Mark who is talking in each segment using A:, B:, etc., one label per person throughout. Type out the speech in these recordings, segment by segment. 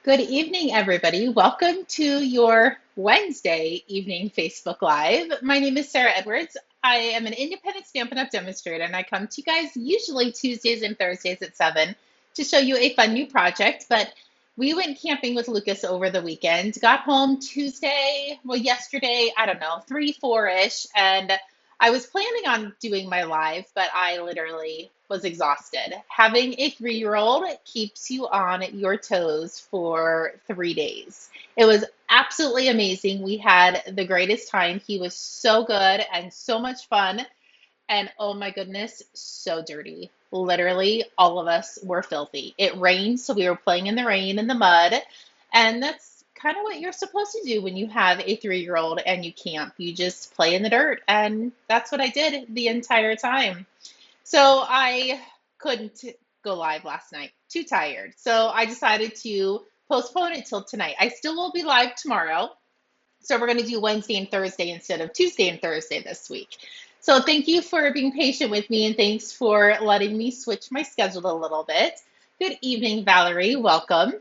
A: Good evening, everybody. Welcome to your Wednesday evening Facebook Live. My name is Sarah Edwards. I am an independent Stampin' Up! Demonstrator, and I come to you guys usually Tuesdays and Thursdays at 7 to show you a fun new project. But we went camping with Lucas over the weekend, got home Tuesday, well, yesterday, I don't know, 3, 4-ish, and I was planning on doing my live, but I literally was exhausted. Having a 3-year-old keeps you on your toes for 3 days. It was absolutely amazing. We had the greatest time. He was so good and so much fun. And oh my goodness, so dirty. Literally, all of us were filthy. It rained, so we were playing in the rain and the mud. And that's kind of what you're supposed to do when you have a 3-year-old and you camp. You just play in the dirt. And that's what I did the entire time. So I couldn't go live last night. Too tired. So I decided to postpone it till tonight. I still will be live tomorrow. So we're going to do Wednesday and Thursday instead of Tuesday and Thursday this week. So thank you for being patient with me and thanks for letting me switch my schedule a little bit. Good evening, Valerie. Welcome.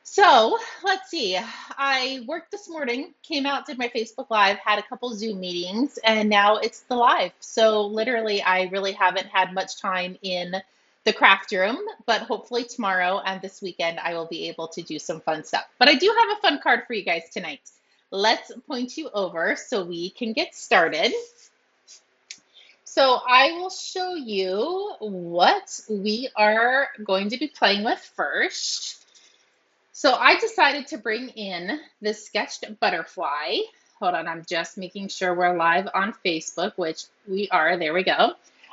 A: So let's see. I worked this morning, came out, did my Facebook Live, had a couple Zoom meetings, and now it's the live. So literally, I really haven't had much time in the craft room, but hopefully tomorrow and this weekend, I will be able to do some fun stuff. But I do have a fun card for you guys tonight. Let's point you over so we can get started. So I will show you what we are going to be playing with first. So I decided to bring in this sketched butterfly. Hold on, I'm just making sure we're live on Facebook, which we are. There we go.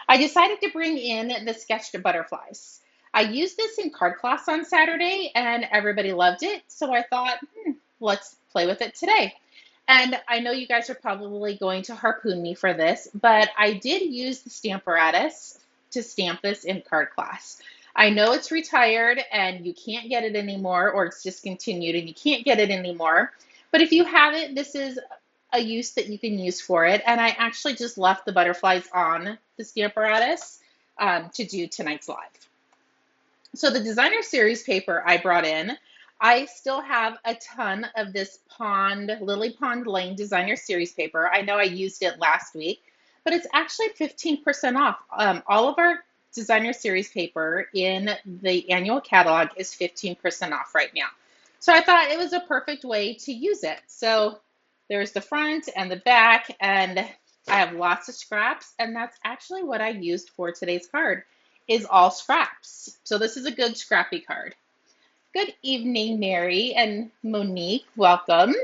A: I decided to bring in the sketched butterflies. I used this in card class on Saturday and everybody loved it. So I thought, let's play with it today. And I know you guys are probably going to harpoon me for this, but I did use the Stamparatus to stamp this in card class. I know it's retired and you can't get it anymore, or it's discontinued and you can't get it anymore. But if you have it, this is a use that you can use for it. And I actually just left the butterflies on the Stamparatus to do tonight's live. So the designer series paper I brought in, I still have a ton of this Lily Pond Lane designer series paper. I know I used it last week, but it's actually 15% off. All of our designer series paper in the annual catalog is 15% off right now. So I thought it was a perfect way to use it. So there's the front and the back, and I have lots of scraps, and that's actually what I used for today's card, is all scraps. So this is a good scrappy card. Good evening, Mary and Monique. Welcome.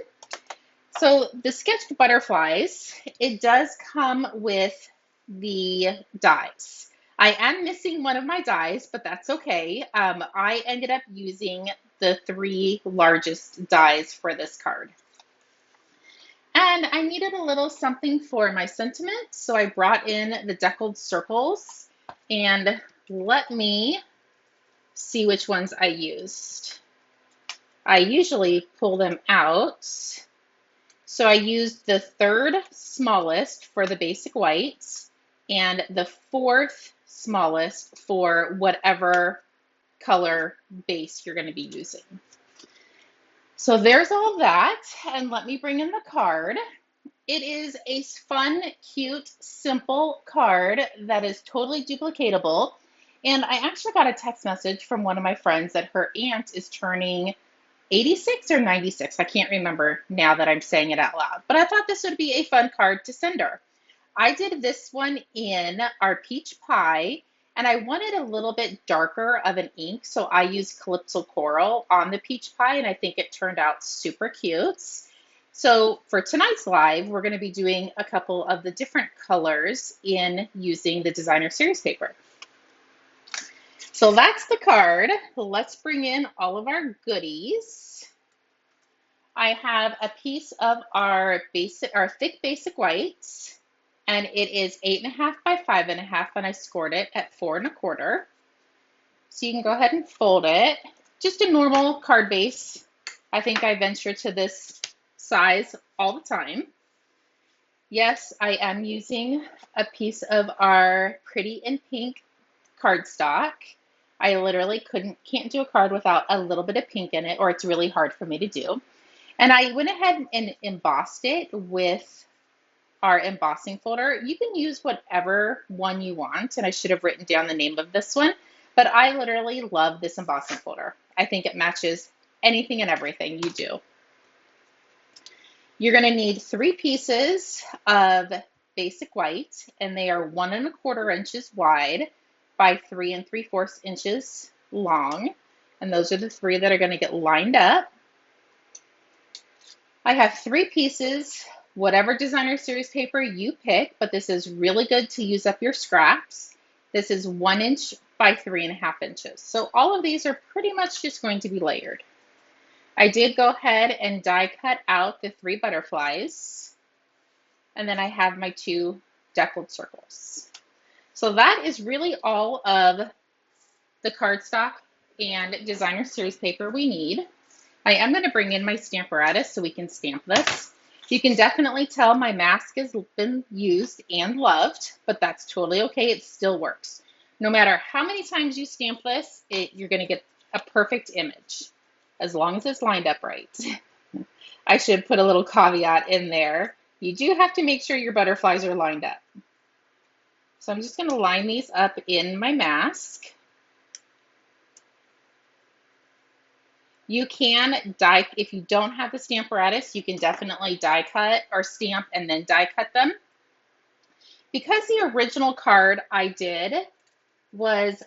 A: So the sketched butterflies, it does come with the dies. I am missing one of my dies, but that's okay. I ended up using the 3 largest dies for this card. And I needed a little something for my sentiment, so I brought in the Deckled circles, and let me see which ones I used. I usually pull them out. So I used the 3rd smallest for the basic whites and the 4th smallest for whatever color base you're going to be using. So there's all that, and let me bring in the card. It is a fun, cute, simple card that is totally duplicatable. And I actually got a text message from one of my friends that her aunt is turning 86 or 96. I can't remember now that I'm saying it out loud, but I thought this would be a fun card to send her. I did this one in our peach pie, and I wanted a little bit darker of an ink, so I used Calypso Coral on the peach pie, and I think it turned out super cute. So for tonight's live, we're going to be doing a couple of the different colors in using the designer series paper. So that's the card. Let's bring in all of our goodies. I have a piece of our thick basic whites, and it is 8.5 by 5.5, and I scored it at 4 1/4. So you can go ahead and fold it. Just a normal card base. I think I venture to this size all the time. Yes, I am using a piece of our Pretty in Pink cardstock. I literally can't do a card without a little bit of pink in it, or it's really hard for me to do. And I went ahead and embossed it with our embossing folder. You can use whatever one you want, and I should have written down the name of this one, but I literally love this embossing folder. I think it matches anything and everything you do. You're going to need 3 pieces of basic white, and they are 1¼ inches wide by 3 3/4 inches long. And those are the 3 that are going to get lined up. I have 3 pieces, whatever designer series paper you pick, but this is really good to use up your scraps. This is 1 inch by 3½ inches. So all of these are pretty much just going to be layered. I did go ahead and die cut out the 3 butterflies, and then I have my 2 deckled circles. So that is really all of the cardstock and designer series paper we need. I am going to bring in my stamparatus so we can stamp this. You can definitely tell my mask has been used and loved, but that's totally okay. It still works. No matter how many times you stamp this, you're going to get a perfect image, as long as it's lined up right. I should put a little caveat in there. You do have to make sure your butterflies are lined up. So I'm just going to line these up in my mask. You can die, if you don't have the stamparatus, you can definitely die cut or stamp and then die cut them. Because the original card I did was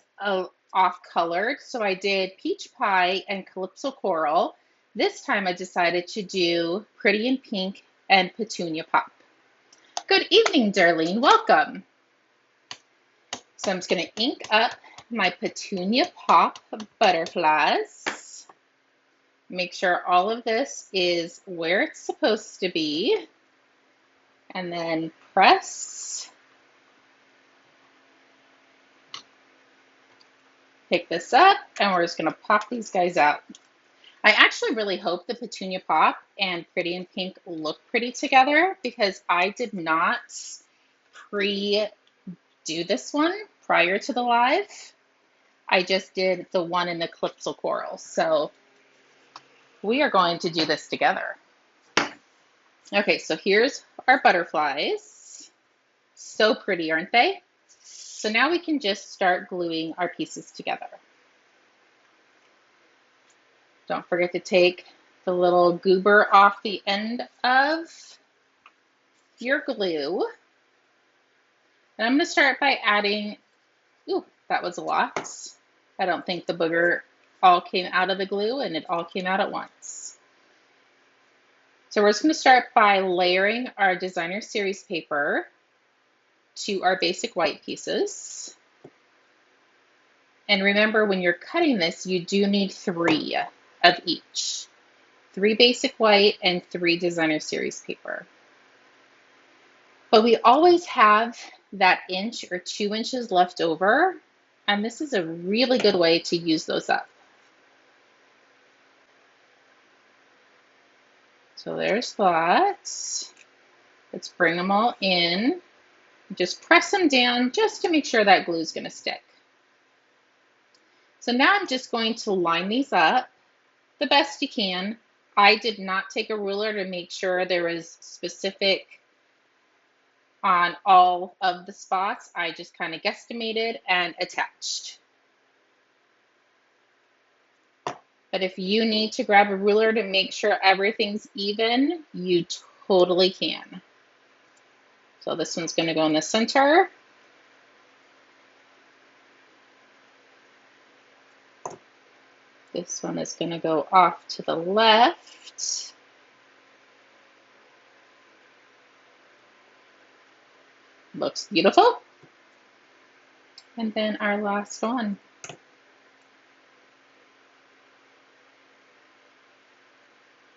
A: off-colored, so I did Peach Pie and Calypso Coral. This time I decided to do Pretty in Pink and Petunia Pop. Good evening, Darlene. Welcome. So I'm just going to ink up my Petunia Pop butterflies. Make sure all of this is where it's supposed to be. And then press. Pick this up, and we're just going to pop these guys out. I actually really hope the Petunia Pop and Pretty in Pink look pretty together, because I did not pre-do this one prior to the live. I just did the one in the Calypso Coral. So we are going to do this together. Okay, so here's our butterflies. So pretty, aren't they? So now we can just start gluing our pieces together. Don't forget to take the little goober off the end of your glue. And I'm going to start by adding, ooh, that was a lot. I don't think the booger all came out of the glue, and it all came out at once. So we're just going to start by layering our designer series paper to our basic white pieces. And remember, when you're cutting this, you do need 3 of each. 3 basic white and 3 designer series paper. But we always have that inch or 2 inches left over, and this is a really good way to use those up. So there's that. Let's bring them all in. Just press them down just to make sure that glue is going to stick. So now I'm just going to line these up the best you can. I did not take a ruler to make sure there was specific on all of the spots. I just kind of guesstimated and attached. But if you need to grab a ruler to make sure everything's even, you totally can. So this one's going to go in the center. This one is going to go off to the left. Looks beautiful. And then our last one.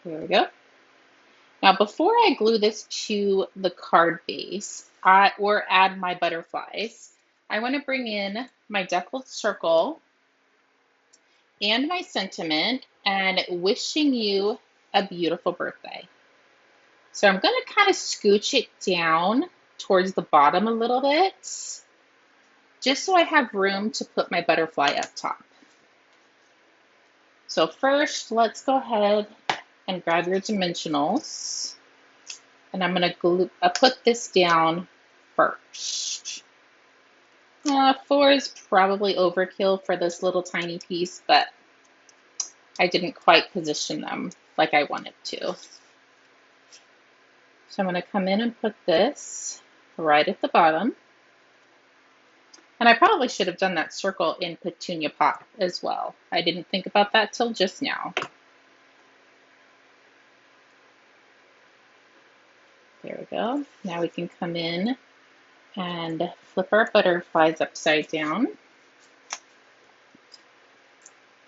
A: There we go. Now, before I glue this to the card base or add my butterflies, I want to bring in my deckled circle and my sentiment and wishing you a beautiful birthday. So I'm going to kind of scooch it down towards the bottom a little bit, just so I have room to put my butterfly up top. So first, let's go ahead and grab your dimensionals. And I'm going to put this down first. 4 is probably overkill for this little tiny piece, but I didn't quite position them like I wanted to. So I'm going to come in and put this right at the bottom. And I probably should have done that circle in Petunia Pop as well. I didn't think about that till just now. There we go. Now we can come in and flip our butterflies upside down.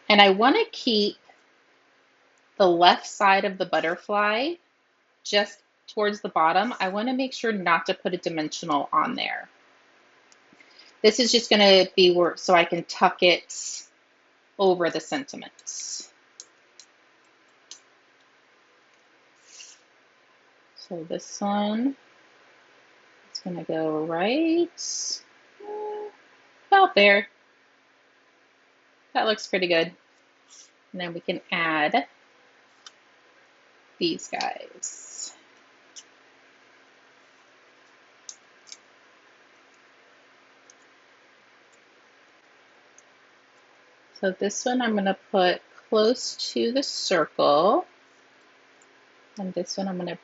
A: And I want to keep the left side of the butterfly just towards the bottom. I want to make sure not to put a dimensional on there. This is just going to be so I can tuck it over the sentiments. So this one is going to go right about there. That looks pretty good. And then we can add these guys. So this one I'm going to put close to the circle. And this one I'm going to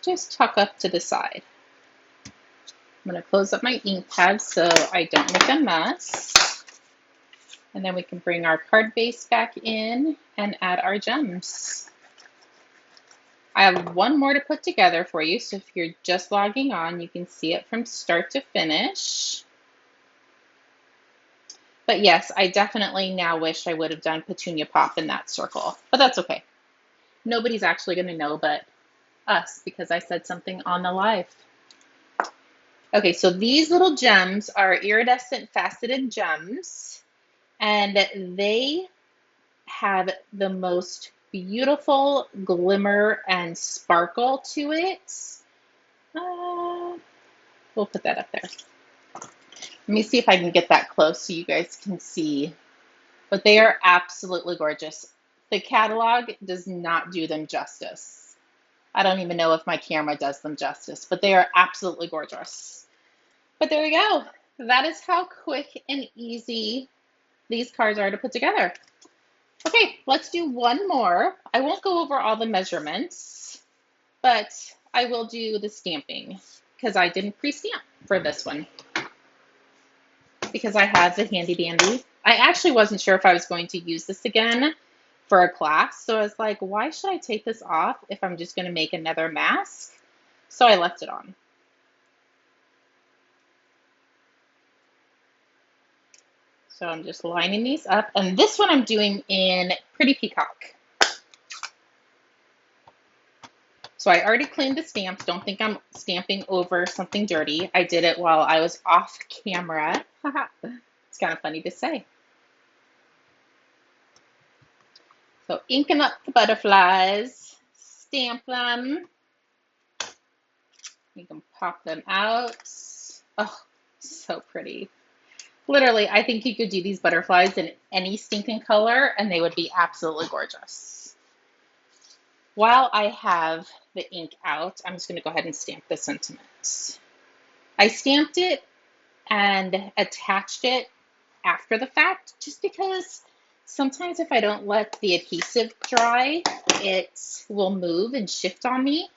A: just tuck up to the side. I'm going to close up my ink pad so I don't make a mess. And then we can bring our card base back in and add our gems. I have one more to put together for you, so if you're just logging on, you can see it from start to finish. But yes, I definitely now wish I would have done Petunia Pop in that circle, but that's okay. Nobody's actually going to know but us because I said something on the live. Okay, so these little gems are iridescent faceted gems, and they have the most beautiful glimmer and sparkle to it. We'll put that up there. Let me see if I can get that close so you guys can see. But they are absolutely gorgeous. The catalog does not do them justice. I don't even know if my camera does them justice, but they are absolutely gorgeous. But there we go. That is how quick and easy these cards are to put together. Okay, let's do one more. I won't go over all the measurements, but I will do the stamping because I didn't pre-stamp for this one because I have the handy dandy. I actually wasn't sure if I was going to use this again for a class, so I was like, why should I take this off if I'm just going to make another mask? So I left it on. So I'm just lining these up, and this one I'm doing in Pretty Peacock. So I already cleaned the stamps. Don't think I'm stamping over something dirty. I did it while I was off camera. It's kind of funny to say. So inking up the butterflies, stamp them. You can pop them out. Oh, so pretty. Literally, I think you could do these butterflies in any stinking color and they would be absolutely gorgeous. While I have the ink out, I'm just going to go ahead and stamp the sentiments. I stamped it and attached it after the fact just because sometimes if I don't let the adhesive dry, it will move and shift on me.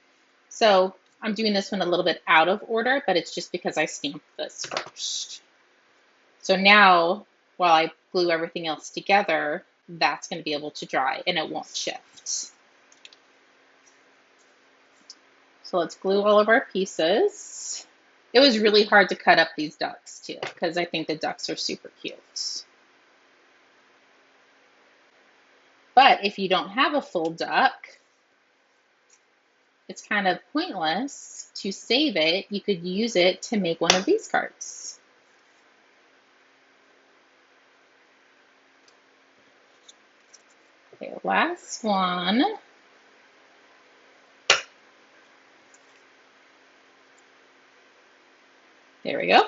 A: So I'm doing this one a little bit out of order, but it's just because I stamped this first. So now, while I glue everything else together, that's going to be able to dry and it won't shift. So let's glue all of our pieces. It was really hard to cut up these ducks too, because I think the ducks are super cute. But if you don't have a full duck, it's kind of pointless to save it. You could use it to make one of these cards. Okay, last one. There we go.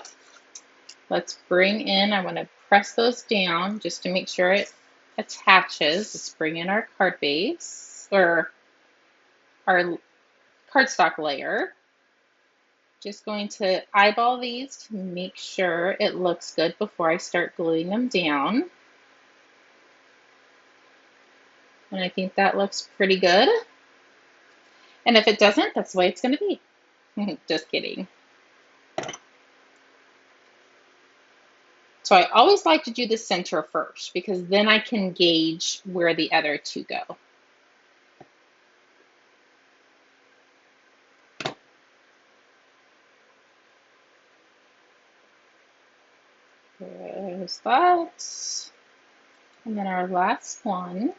A: Let's bring in, I want to press those down just to make sure it attaches, let's bring in our card base or our cardstock layer. Just going to eyeball these to make sure it looks good before I start gluing them down. And I think that looks pretty good. And if it doesn't, that's the way it's going to be. Just kidding. So I always like to do the center first because then I can gauge where the other two go. There's that. And then our last one.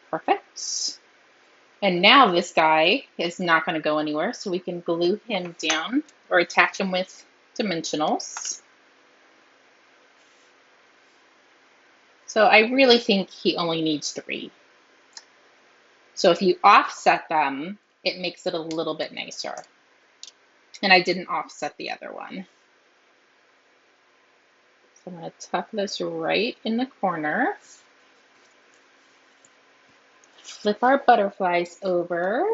A: Perfect. And now this guy is not going to go anywhere, so we can glue him down or attach him with dimensionals. So I really think he only needs 3. So if you offset them, it makes it a little bit nicer. And I didn't offset the other one. So I'm going to tuck this right in the corner. Flip our butterflies over.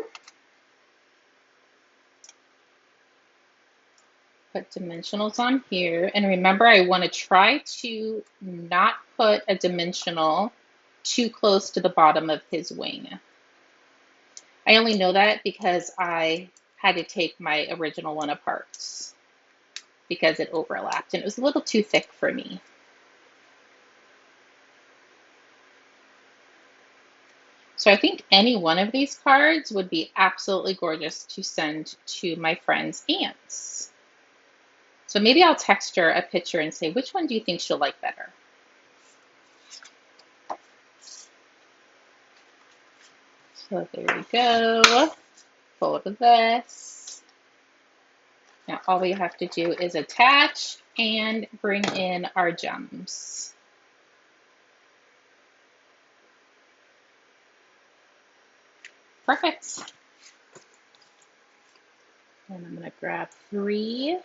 A: Put dimensionals on here. And remember, I want to try to not put a dimensional too close to the bottom of his wing. I only know that because I had to take my original one apart because it overlapped and it was a little too thick for me. So I think any one of these cards would be absolutely gorgeous to send to my friend's aunts. So maybe I'll text her a picture and say, which one do you think she'll like better? So there we go. Fold this. Now all we have to do is attach and bring in our gems. Perfect. And I'm going to grab 3.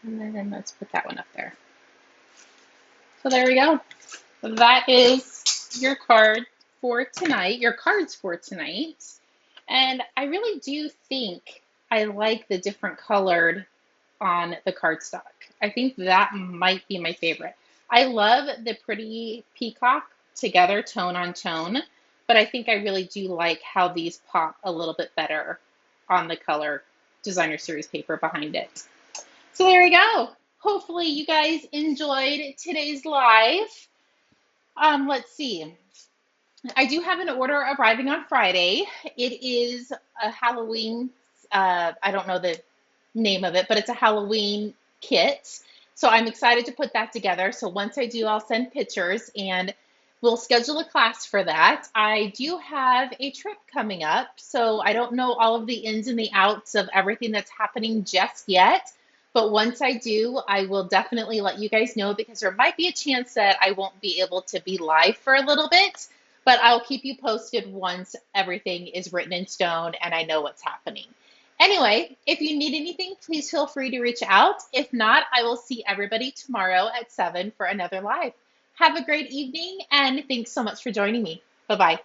A: And then let's put that one up there. So there we go. That is your card for tonight, your cards for tonight. And I really do think I like the different colored on the cardstock. I think that might be my favorite. I love the pretty peacock together, tone on tone, but I think I really do like how these pop a little bit better on the color designer series paper behind it. So there we go. Hopefully you guys enjoyed today's live. Let's see. I do have an order arriving on Friday. It is a Halloween, I don't know the name of it, but it's a Halloween kit. So I'm excited to put that together. So once I do, I'll send pictures and we'll schedule a class for that. I do have a trip coming up, so I don't know all of the ins and the outs of everything that's happening just yet. But once I do, I will definitely let you guys know because there might be a chance that I won't be able to be live for a little bit, but I'll keep you posted once everything is written in stone and I know what's happening. Anyway, if you need anything, please feel free to reach out. If not, I will see everybody tomorrow at 7 for another live. Have a great evening and thanks so much for joining me. Bye-bye.